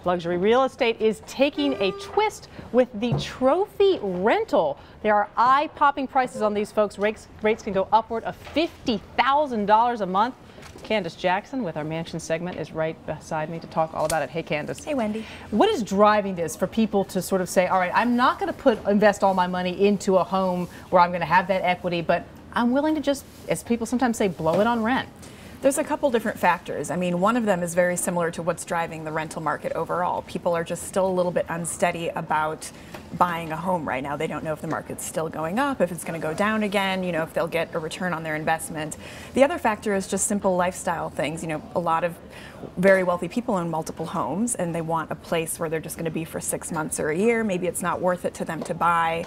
Luxury real estate is taking a twist with the trophy rental. There are eye-popping prices on these folks. Rates can go upward of $50,000 a month. Candace Jackson with our mansion segment is right beside me to talk all about it. Hey, Candace. Hey, Wendy. What is driving this for people to sort of say, all right, I'm not going to invest all my money into a home where I'm going to have that equity, but I'm willing to just, as people sometimes say, blow it on rent? There's a couple different factors. I mean, one of them is very similar to what's driving the rental market overall. People are just still a little bit unsteady about buying a home right now. They don't know if the market's still going up, if it's going to go down again, you know, if they'll get a return on their investment. The other factor is just simple lifestyle things. You know, a lot of very wealthy people own multiple homes and they want a place where they're just going to be for 6 months or a year. Maybe it's not worth it to them to buy.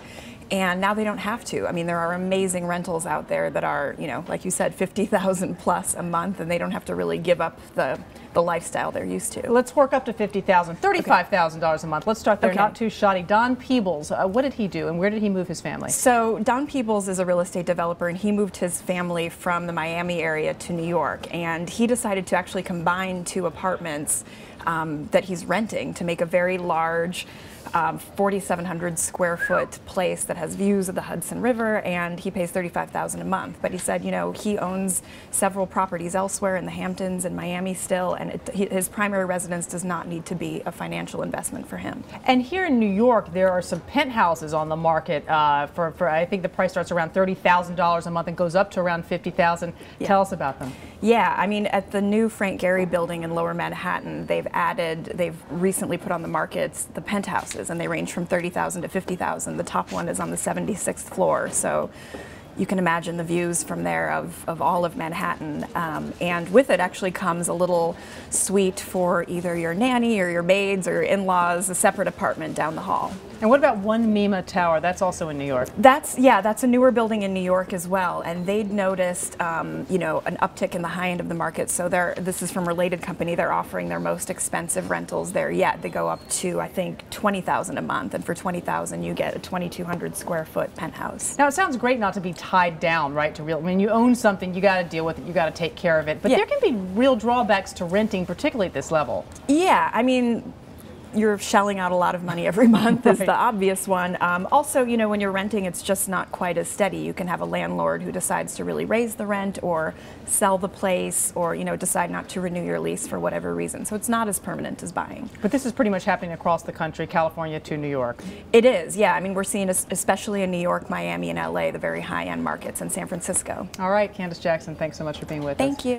And now they don't have to. I mean, there are amazing rentals out there that are, you know, like you said, 50,000 plus a month, and they don't have to really give up the lifestyle they're used to. Let's work up to $50,000, $35,000 a month. Let's start there, not too shoddy. Don Peebles, what did he do and where did he move his family? So Don Peebles is a real estate developer, and he moved his family from the Miami area to New York, and he decided to actually combine two apartments that he's renting to make a very large 4,700 square foot place that has views of the Hudson River, and he pays $35,000 a month. But he said, you know, he owns several properties elsewhere in the Hamptons and Miami still, and his primary residence does not need to be a financial investment for him. And here in New York, there are some penthouses on the market for I think the price starts around $30,000 a month and goes up to around $50,000. Yeah. Tell us about them. Yeah, I mean, at the new Frank Gehry building in Lower Manhattan, they've recently put on the market the penthouses, and they range from $30,000 to $50,000. The top one is on the 76th floor, so you can imagine the views from there of all of Manhattan. And with it actually comes a little suite for either your nanny or your maids or your in-laws, a separate apartment down the hall. And what about One Mima Tower? That's also in New York. That's a newer building in New York as well, and they'd noticed you know, an uptick in the high end of the market. So this is from Related Company. They're offering their most expensive rentals there yet. They go up to, I think, $20,000 a month, and for $20,000 you get a 2,200 square foot penthouse. Now it sounds great not to be tied down, right, to real. When you own something, you got to deal with it. You got to take care of it. But there can be real drawbacks to renting, particularly at this level. Yeah, I mean, you're shelling out a lot of money every month is the obvious one. Also, you know, when you're renting, it's just not quite as steady. You can have a landlord who decides to really raise the rent or sell the place, or, you know, decide not to renew your lease for whatever reason. So it's not as permanent as buying. But this is pretty much happening across the country, California to New York. It is, yeah. I mean, we're seeing, especially in New York, Miami, and LA, the very high-end markets, and San Francisco. All right, Candace Jackson, thanks so much for being with us. Thank you.